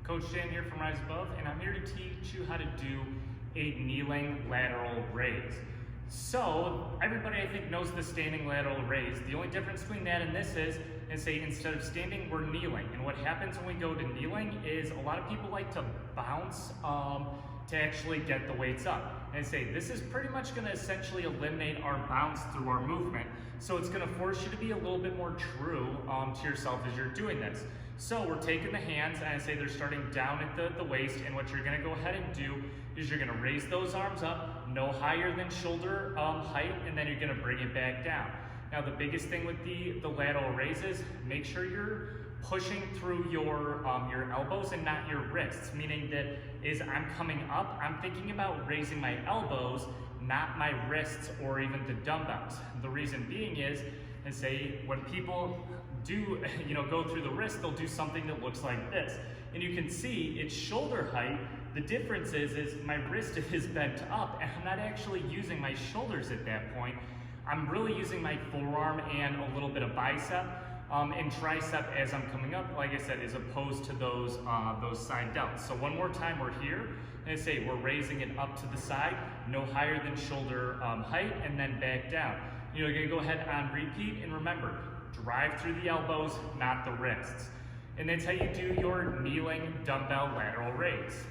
Coach Dan here from Rise Above, and I'm here to teach you how to do a kneeling lateral raise. So everybody I think knows the standing lateral raise. The only difference between that and this is say instead of standing, we're kneeling. And what happens when we go to kneeling is a lot of people like to bounce to actually get the weights up. And say this is pretty much going to essentially eliminate our bounce through our movement. So it's going to force you to be a little bit more true to yourself as you're doing this. So we're taking the hands, and I say they're starting down at the waist, and what you're going to go ahead and do is you're going to raise those arms up, no higher than shoulder height, and then you're going to bring it back down. Now the biggest thing with the lateral raises, make sure you're pushing through your elbows and not your wrists, meaning that as I'm coming up, I'm thinking about raising my elbows, not my wrists or even the dumbbells. The reason being is, and say when people do go through the wrist, they'll do something that looks like this, and you can see it's shoulder height. The difference is my wrist is bent up, and I'm not actually using my shoulders at that point. I'm really using my forearm and a little bit of bicep and tricep as I'm coming up, like I said, as opposed to those side delts. So one more time, we're here, and I say we're raising it up to the side, no higher than shoulder height, and then back down. You're gonna go ahead on repeat, and remember, drive through the elbows, not the wrists. And that's how you do your kneeling dumbbell lateral raise.